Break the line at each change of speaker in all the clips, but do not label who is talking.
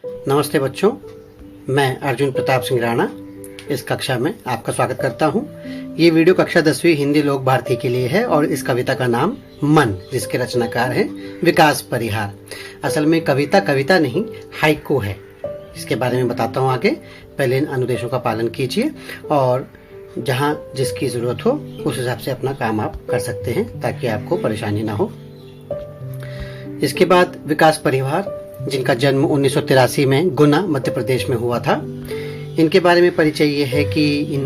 नमस्ते बच्चों, मैं अर्जुन प्रताप सिंह राणा इस कक्षा में आपका स्वागत करता हूं। ये वीडियो कक्षा 10वीं हिंदी लोक भारती के लिए है और इस कविता का नाम मन, जिसके रचनाकार हैं विकास परिहार। असल में कविता नहीं, हाइकू है। इसके बारे में बताता हूं आगे। पहले इन अनुदेशों का पालन कीजिए और जहां जिसकी जरूरत हो उस हिसाब से अपना काम आप कर सकते हैं ताकि आपको परेशानी ना हो। इसके बाद विकास परिहार, जिनका जन्म 1983 में गुना मध्य प्रदेश में हुआ था। इनके बारे में परिचय ये है कि इन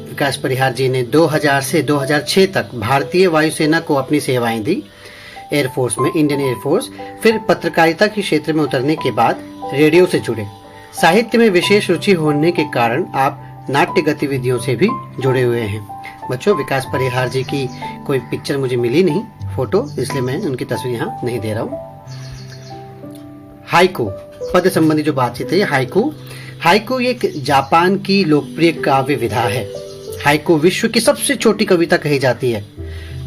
विकास परिहार जी ने 2000 से 2006 तक भारतीय वायुसेना को अपनी सेवाएं दी, एयरफोर्स में, इंडियन एयरफोर्स। फिर पत्रकारिता के क्षेत्र में उतरने के बाद रेडियो से जुड़े। साहित्य में विशेष रुचि होने के कारण आप नाट्य गतिविधियों से भी जुड़े हुए हैं। बच्चों, विकास परिहार जी की कोई पिक्चर मुझे मिली नहीं, फोटो, इसलिए मैं उनकी तस्वीर यहाँ नहीं दे रहा हूँ। हाइकू, पद संबंधी जो बातचीत है, हाइकू एक जापान की लोकप्रिय काव्य विधा है। हाइकू विश्व की सबसे छोटी कविता कही जाती है।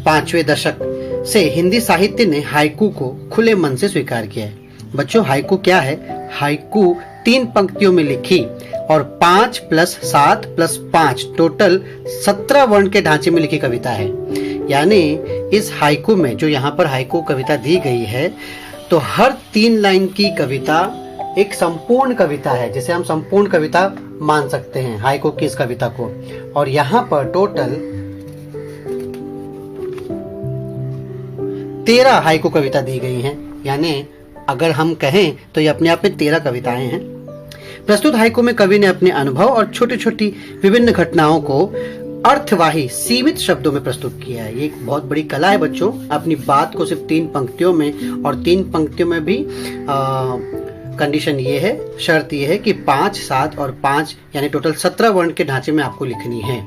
5वें दशक से हिंदी साहित्य ने हाइकू को खुले मन से स्वीकार किया है। बच्चों, हाइकू क्या है? हाइकू 3 पंक्तियों में लिखी और 5 + 7 + 5 टोटल 17 वर्ण के ढांचे में लिखी कविता है। यानी इस हाइकू में, जो यहाँ पर हाइकू कविता दी गई है, तो हर 3 लाइन की कविता एक संपूर्ण कविता है, जिसे हम संपूर्ण कविता मान सकते हैं हाइकू की इस कविता को। और यहाँ पर टोटल 13 हाइकू कविता दी गई हैं। यानी अगर हम कहें तो ये अपने आप में 13 कविताएं हैं। प्रस्तुत हाइकू में कवि ने अपने अनुभव और छोटी छोटी विभिन्न घटनाओं को अर्थवाही सीमित शब्दों में प्रस्तुत किया है। ये एक बहुत बड़ी कला है बच्चों, अपनी बात को सिर्फ 3 पंक्तियों में, और 3 पंक्तियों में भी कंडीशन ये है, शर्त ये है कि 5, 7 और 5 यानी टोटल 17 वर्ण के ढांचे में आपको लिखनी है।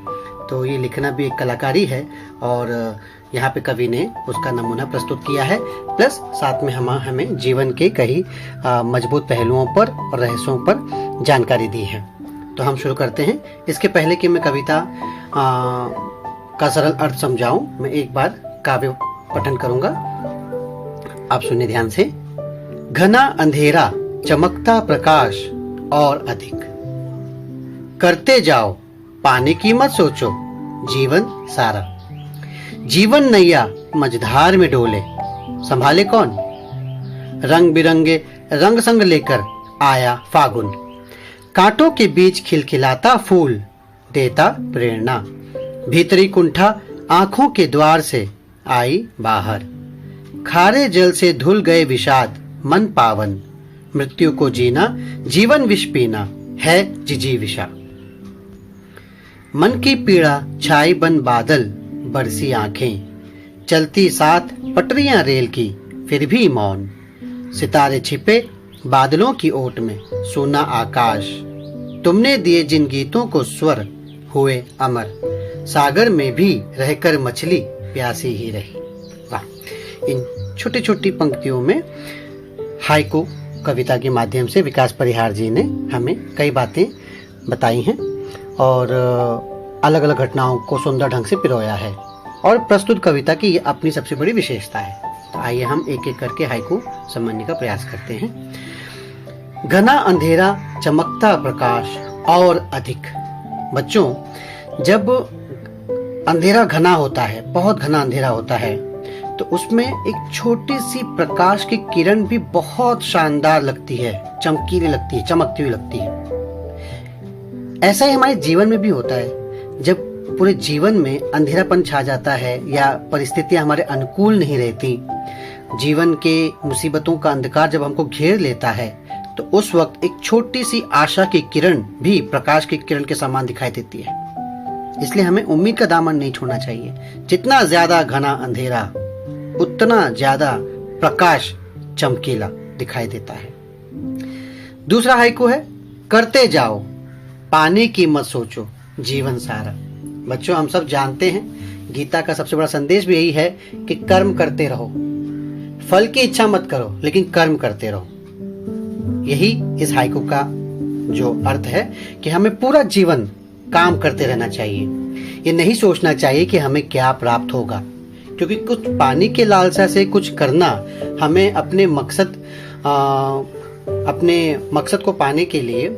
तो ये लिखना भी एक कलाकारी है और यहाँ पे कवि ने उसका नमूना प्रस्तुत किया है। प्लस साथ में हमें जीवन के कई मजबूत पहलुओं पर और रहस्यों पर जानकारी दी है। तो हम शुरू करते हैं। इसके पहले कि मैं कविता का सरल अर्थ समझाऊं, मैं एक बार काव्य पठन करूंगा। आप सुनिए ध्यान से। घना अंधेरा, चमकता प्रकाश और अधिक, करते जाओ, पाने की मत सोचो, जीवन सारा। जीवन नैया मझधार में डोले, संभाले कौन? रंग बिरंगे रंग संग लेकर आया फागुन, कांटों के बीच खिलखिलाता फूल देता प्रेरणा। भीतरी कुंठा आंखों के द्वार से आई बाहर, खारे जल से धुल गए विषाद मन पावन। मृत्यु को जीना जीवन विष पीना है जिजीविषा। मन की पीड़ा छाई बन बादल, बरसी आंखें, चलती साथ पटरियां रेल की फिर भी मौन। सितारे छिपे बादलों की ओट में, सोना आकाश। तुमने दिए जिन गीतों को स्वर हुए अमर, सागर में भी रहकर मछली प्यासी ही रही। वाह! इन छोटी छोटी पंक्तियों में हाइकू कविता के माध्यम से विकास परिहार जी ने हमें कई बातें बताई हैं और अलग अलग घटनाओं को सुंदर ढंग से पिरोया है। और प्रस्तुत कविता की ये अपनी सबसे बड़ी विशेषता है। तो आइए हम एक एक करके हाइकू समझने का प्रयास करते हैं। घना अंधेरा, चमकता प्रकाश और अधिक। बच्चों, जब अंधेरा घना होता है, बहुत घना अंधेरा होता है, तो उसमें एक छोटी सी प्रकाश की किरण भी बहुत शानदार लगती है, चमकीली लगती है, चमकती हुई लगती है। ऐसा ही हमारे जीवन में भी होता है। जब पूरे जीवन में अंधेरापन छा जाता है या परिस्थितियां हमारे अनुकूल नहीं रहती, जीवन के मुसीबतों का अंधकार जब हमको घेर लेता है, तो उस वक्त एक छोटी सी आशा की किरण भी प्रकाश की किरण के समान दिखाई देती है। इसलिए हमें उम्मीद का दामन नहीं छोड़ना चाहिए। जितना ज्यादा घना अंधेरा, उतना ज्यादा प्रकाश चमकीला दिखाई देता है। दूसरा हाइकू है, करते जाओ, पाने की मत सोचो, जीवन सारा। बच्चों, हम सब जानते हैं, गीता का सबसे बड़ा संदेश भी यही है कि कर्म करते रहो, फल की इच्छा मत करो, लेकिन कर्म करते रहो। यही इस हाइकू का जो अर्थ है कि हमें पूरा जीवन काम करते रहना चाहिए। ये नहीं सोचना चाहिए कि हमें क्या प्राप्त होगा, क्योंकि कुछ पाने के लालसा से कुछ करना हमें अपने मकसद अपने मकसद को पाने के लिए,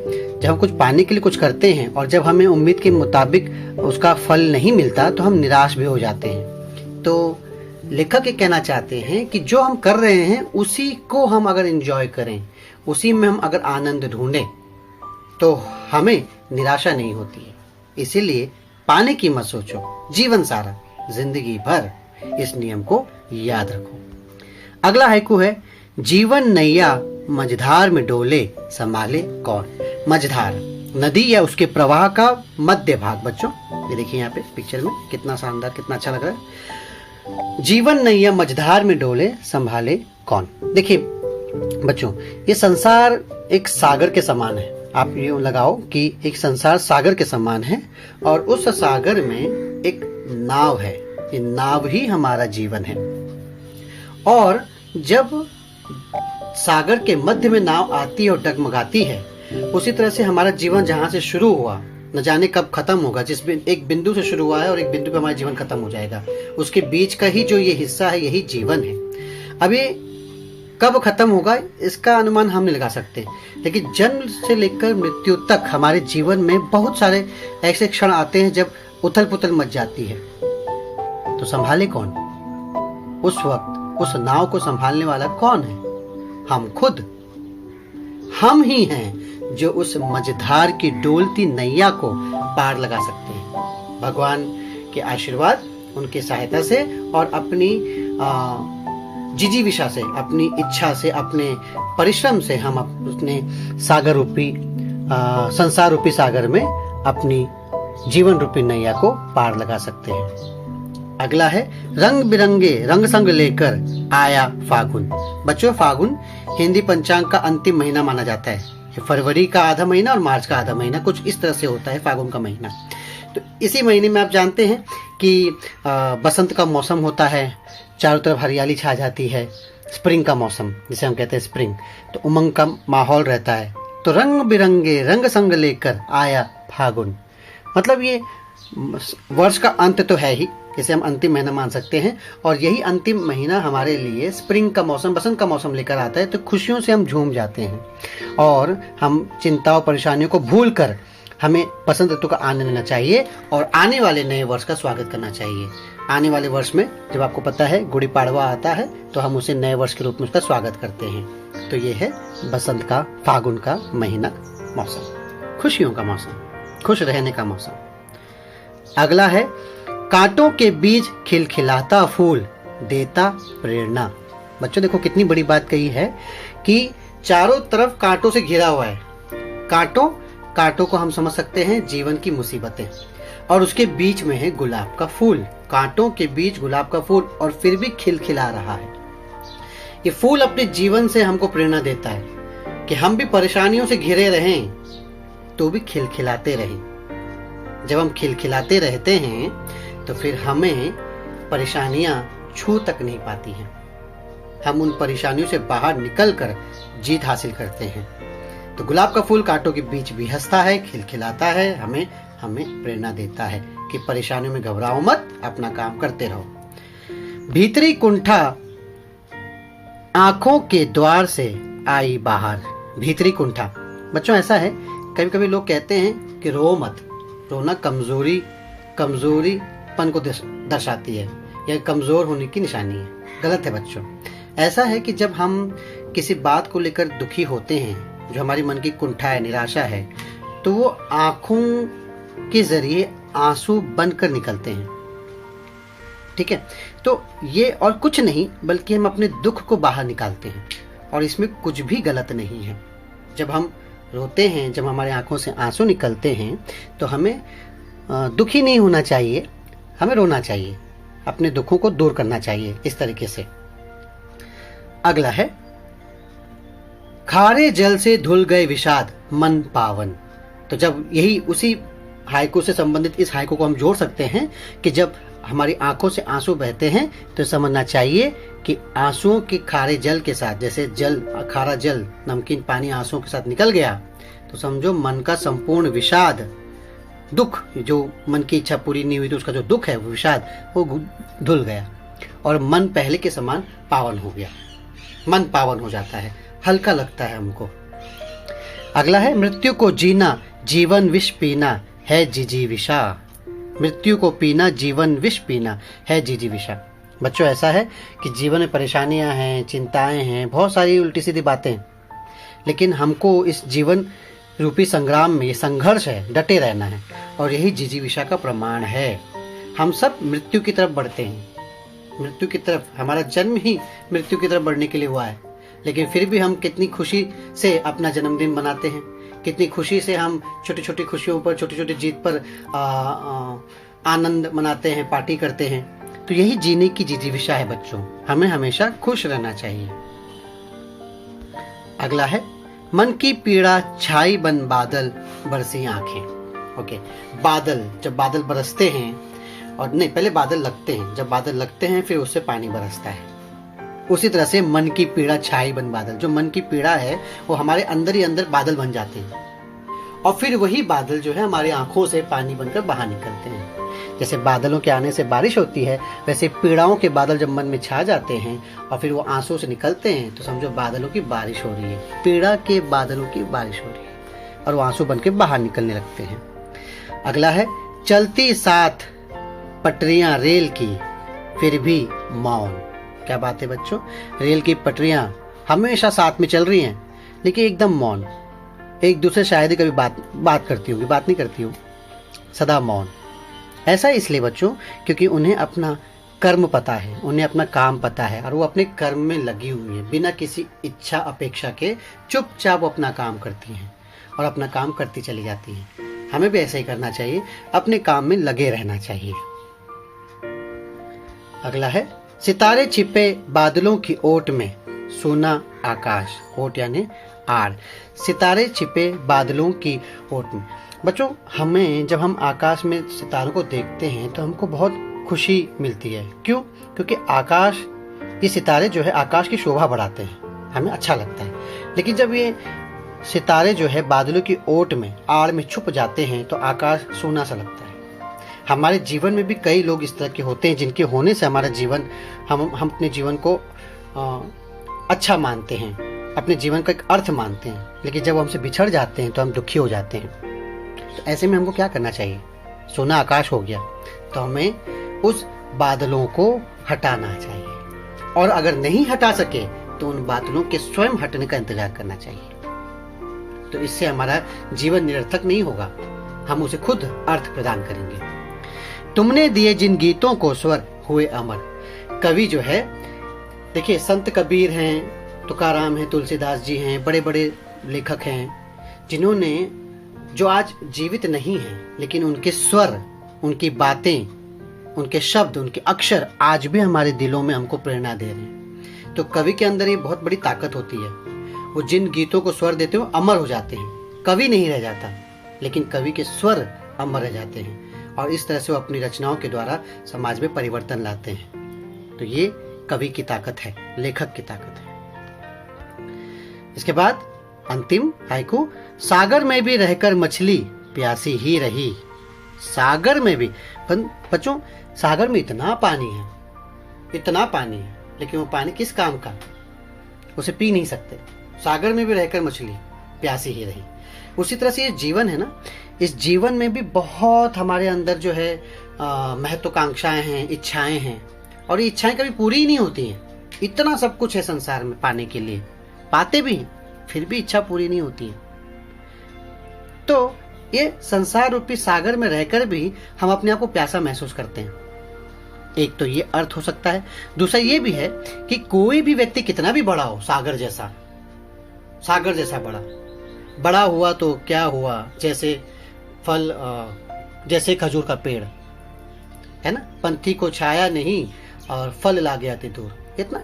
जब हम कुछ पाने के लिए कुछ करते हैं और जब हमें उम्मीद के मुताबिक उसका फल नहीं मिलता तो हम निराश भी हो जाते हैं। तो लेखक ये कहना चाहते हैं कि जो हम कर रहे हैं उसी को हम अगर एंजॉय करें, उसी में हम अगर आनंद ढूंढें तो हमें निराशा नहीं होती है। इसीलिए पाने की मत सोचो, जीवन सारा, जिंदगी भर इस नियम को याद रखो। अगला हाइकू है, जीवन नैया मझधार में डोले संभाले कौन। मझधार नदी या उसके प्रवाह का मध्य भाग। बच्चों ये देखिए यहाँ पे पिक्चर में कितना शानदार, कितना अच्छा लग रहा है। जीवन नैया मझधार में डोले संभाले कौन। देखिए बच्चों, ये संसार एक सागर के समान है। आप यूं लगाओ कि एक संसार सागर के समान है और उस सागर में एक नाव है। ये नाव ही हमारा जीवन है। और जब सागर के मध्य में नाव आती है और डगमगाती है, उसी तरह से हमारा जीवन जहां से शुरू हुआ न जाने कब खत्म होगा। जिस एक बिंदु से शुरू हुआ है और एक बिंदु पे हमारा जीवन खत्म हो जाएगा, उसके बीच का ही जो ये हिस्सा है यही जीवन है। अभी कब खत्म होगा इसका अनुमान हम नहीं लगा सकते, लेकिन जन्म से लेकर मृत्यु तक हमारे जीवन में बहुत सारे ऐसे क्षण आते हैं जब उथल पुथल मच जाती है। तो संभाले कौन? उस वक्त उस नाव को संभालने वाला कौन है? हम खुद। हम ही हैं जो उस मझधार की डोलती नैया को पार लगा सकते हैं। भगवान के आशीर्वाद, उनकी सहायता से और अपनी जिजीविषा से, अपनी इच्छा से, अपने परिश्रम से हम अपने सागर रूपी संसार रूपी सागर में अपनी जीवन रूपी नैया को पार लगा सकते हैं। अगला है, रंग बिरंगे रंग संग लेकर आया फागुन। बच्चों, फागुन हिंदी पंचांग का अंतिम महीना माना जाता है। फरवरी का आधा महीना और मार्च का आधा महीना कुछ इस तरह से होता है फागुन का महीना। तो इसी महीने में आप जानते हैं कि बसंत का मौसम होता है, चारों तरफ हरियाली छा जाती है, स्प्रिंग का मौसम जिसे हम कहते हैं स्प्रिंग, तो उमंग का माहौल रहता है। तो रंग बिरंगे रंग संग लेकर आया फागुन, मतलब ये वर्ष का अंत तो है ही, इसे हम अंतिम महीना मान सकते हैं। और यही अंतिम महीना हमारे लिए स्प्रिंग का मौसम, बसंत का मौसम लेकर आता है। तो खुशियों से हम झूम जाते हैं और हम चिंताओं परेशानियों को भूल कर हमें बसंत ऋतु का आनंद लेना चाहिए और आने वाले नए वर्ष का स्वागत करना चाहिए। आने वाले वर्ष में जब आपको पता है गुड़ी पाड़वा आता है तो हम उसे नए वर्ष के रूप में उसका स्वागत करते हैं। तो ये है बसंत का, फागुन का महीना, मौसम, खुशियों का मौसम, खुश रहने का मौसम। अगला है, कांटों के बीच खिलखिलाता फूल देता प्रेरणा। बच्चों देखो कितनी बड़ी बात कही है कि चारों तरफ कांटों से घिरा हुआ है। कांटों को हम समझ सकते हैं जीवन की मुसीबतें, और उसके बीच में है गुलाब का फूल। कांटों के बीच गुलाब का फूल और फिर भी खिलखिला रहा है। ये फूल अपने जीवन से हमको प्रेरणा देता है कि हम भी परेशानियों से घिरे रहें तो भी खिलखिलाते रहें। जब हम खिलखिलाते रहते हैं तो फिर हमें परेशानियां छू तक नहीं पाती हैं। हम उन परेशानियों से बाहर निकलकर जीत हासिल करते हैं। तो गुलाब का फूल कांटों के बीच भी हंसता है, खिलखिलाता है, हमें प्रेरणा देता है कि परेशानियों में घबराओ मत, अपना काम करते रहो। भीतरी कुंठा आंखों के द्वार से आई बाहर। भीतरी कुंठा, बच्चों ऐसा है कभी कभी लोग कहते हैं कि रो मत। रोना कमजोरीपन को दर्शाती है या कमजोर होने की निशानी है। गलत है बच्चों। ऐसा है कि जब हम किसी बात को लेकर दुखी होते हैं, जो हमारी मन की कुंठा है, निराशा है, तो वो आंखों के जरिए आंसू बनकर निकलते हैं। ठीक है, तो ये और कुछ नहीं बल्कि हम अपने दुख को बाहर निकालते हैं और इसमें कुछ भी गलत नहीं है। जब हम रोते हैं, जब हमारे आंखों से आंसू निकलते हैं तो हमें दुखी नहीं होना चाहिए, हमें रोना चाहिए, अपने दुखों को दूर करना चाहिए इस तरीके से। अगला है, खारे जल से धुल गए विषाद मन पावन। तो जब यही उसी हाइकू से संबंधित इस हाइकू को हम जोड़ सकते हैं कि जब हमारी आंखों से आंसू बहते हैं तो समझना चाहिए कि आंसुओं के खारे जल के साथ, जैसे खारा जल, नमकीन पानी आंसुओं के साथ निकल गया तो समझो मन का संपूर्ण विषाद, दुख, जो मन की इच्छा पूरी नहीं हुई तो उसका जो दुख है, वो विषाद, वो धुल गया और मन पहले के समान पावन हो गया। मन पावन हो जाता है, हल्का लगता है हमको। अगला है मृत्यु को जीना जीवन विष पीना है जिजीविषा। मृत्यु को पीना जीवन विष पीना है जिजीविषा। बच्चों ऐसा है कि जीवन में परेशानियां हैं, चिंताएं हैं, बहुत सारी उल्टी सीधी बातें, लेकिन हमको इस जीवन रूपी संग्राम में, ये संघर्ष है, डटे रहना है और यही जिजीविषा का प्रमाण है। हम सब मृत्यु की तरफ बढ़ते हैं, मृत्यु की तरफ, हमारा जन्म ही मृत्यु की तरफ बढ़ने के लिए हुआ है, लेकिन फिर भी हम कितनी खुशी से अपना जन्मदिन मनाते हैं, कितनी खुशी से हम छोटी छोटी खुशियों पर, छोटी छोटी जीत पर आनंद मनाते हैं, पार्टी करते हैं। तो यही जीने की जिजीविषा है बच्चों, हमें हमेशा खुश रहना चाहिए। अगला है मन की पीड़ा छाई बन बादल बरसी आंखें। ओके, बादल, जब बादल बरसते हैं, और नहीं, पहले बादल लगते हैं, जब बादल लगते हैं फिर उससे पानी बरसता है। उसी तरह से मन की पीड़ा छाई बन बादल, जो मन की पीड़ा है वो हमारे अंदर ही अंदर बादल बन जाते हैं और फिर वही बादल जो है हमारी आंखों से पानी बनकर बाहर निकलते हैं। जैसे बादलों के आने से बारिश होती है, वैसे पीड़ाओं के बादल जब मन में छा जाते हैं और फिर वो आंसू से निकलते हैं तो समझो बादलों की बारिश हो रही है, पीड़ा के बादलों की बारिश हो रही है और वो आंसू बन के बाहर निकलने लगते हैं। अगला है चलती साथ पटरियां रेल की फिर भी मौन। क्या बात है बच्चों, रेल की पटरियां हमेशा साथ में चल रही हैं लेकिन एकदम मौन, एक दूसरे शायद ही कभी बात करती होंगी, बात नहीं करती हो, सदा मौन। ऐसा इसलिए बच्चों क्योंकि उन्हें अपना कर्म पता है, उन्हें अपना काम पता है और वो अपने कर्म में लगी हुई है, बिना किसी इच्छा अपेक्षा के चुपचाप अपना काम करती हैं और अपना काम करती चली जाती हैं। हमें भी ऐसा ही करना चाहिए, अपने काम में लगे रहना चाहिए। अगला है सितारे छिपे बादलों की ओट में सोना आकाश। ओट यानी आड़, सितारे छिपे बादलों की ओट में। बच्चों हमें, जब हम आकाश में सितारों को देखते हैं तो हमको बहुत खुशी मिलती है। क्यों? क्योंकि आकाश, ये सितारे जो है आकाश की शोभा बढ़ाते हैं, हमें अच्छा लगता है। लेकिन जब ये सितारे जो है बादलों की ओट में, आड़ में छुप जाते हैं तो आकाश सोना सा लगता है। हमारे जीवन में भी कई लोग इस तरह के होते हैं जिनके होने से हमारा जीवन, हम अपने जीवन को अच्छा मानते हैं, अपने जीवन का एक अर्थ मानते हैं, लेकिन जब हमसे बिछड़ जाते हैं तो हम दुखी हो जाते हैं। तो ऐसे में हमको क्या करना चाहिए? सोना आकाश हो गया तो हमें उस बादलों को हटाना चाहिए, और अगर नहीं हटा सके तो उन बादलों के स्वयं हटने का इंतजार करना चाहिए। तो इससे हमारा जीवन निरर्थक नहीं होगा, हम उसे खुद अर्थ प्रदान करेंगे। तुमने दिए जिन गीतों को स्वर हुए अमर। कवि जो है, देखिए संत कबीर हैं, तुकाराम हैं, तुलसीदास जी हैं, बड़े बड़े लेखक हैं जिन्होंने, जो आज जीवित नहीं हैं, लेकिन उनके स्वर, उनकी बातें, उनके शब्द, उनके अक्षर आज भी हमारे दिलों में हमको प्रेरणा दे रहे हैं। तो कवि के अंदर ये बहुत बड़ी ताकत होती है, वो जिन गीतों को स्वर देते हो अमर हो जाते हैं। कवि नहीं रह जाता, लेकिन कवि के स्वर अमर रह जाते हैं और इस तरह से वो अपनी रचनाओं के द्वारा समाज में परिवर्तन लाते हैं। तो ये कवि की ताकत है, लेखक की ताकत है। इसके बाद अंतिम हाइकू, सागर में भी रहकर मछली प्यासी ही रही। सागर में भी, बच्चों सागर में इतना पानी है, इतना पानी है, लेकिन वो पानी किस काम का, उसे पी नहीं सकते। सागर में भी रहकर मछली प्यासी ही रही। उसी तरह से ये जीवन है ना, इस जीवन में भी बहुत हमारे अंदर जो है महत्वाकांक्षाएं हैं, इच्छाएं हैं, और ये इच्छाएं कभी पूरी ही नहीं होती हैं। इतना सब कुछ है संसार में पाने के लिए, पाते भी हैं, फिर भी इच्छा पूरी नहीं होती है। तो ये संसार रूपी सागर में रहकर भी हम अपने आप को प्यासा महसूस करते हैं। एक तो ये अर्थ हो सकता है, दूसरा ये भी है कि कोई भी व्यक्ति कितना भी बड़ा हो, सागर जैसा बड़ा हुआ तो क्या हुआ, जैसे फल, जैसे खजूर का पेड़ है ना, पंथी को छाया नहीं और फल ला गया ते दूर।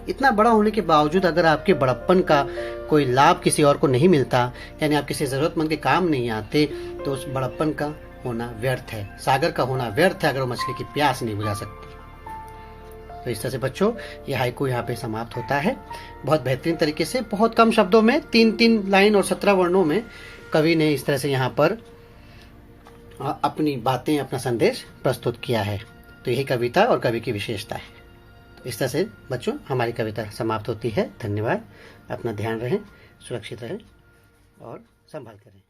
इतना बड़ा होने के बावजूद अगर आपके बड़प्पन का कोई लाभ किसी और को नहीं मिलता, यानी आप किसी जरूरतमंद के काम नहीं आते, तो उस बड़प्पन का होना व्यर्थ है, सागर का होना व्यर्थ है अगर वो मछली की प्यास नहीं बुझा सकती। तो इस तरह से बच्चों ये हाइकू यहाँ पे समाप्त होता है। बहुत बेहतरीन तरीके से, बहुत कम शब्दों में, 3-3 लाइन और 17 वर्णों में कवि ने इस तरह से यहाँ पर अपनी बातें, अपना संदेश प्रस्तुत किया है। तो यही कविता और कवि की विशेषता है। तो इस तरह से बच्चों हमारी कविता समाप्त होती है। धन्यवाद। अपना ध्यान रहें, सुरक्षित रहें और संभल करें।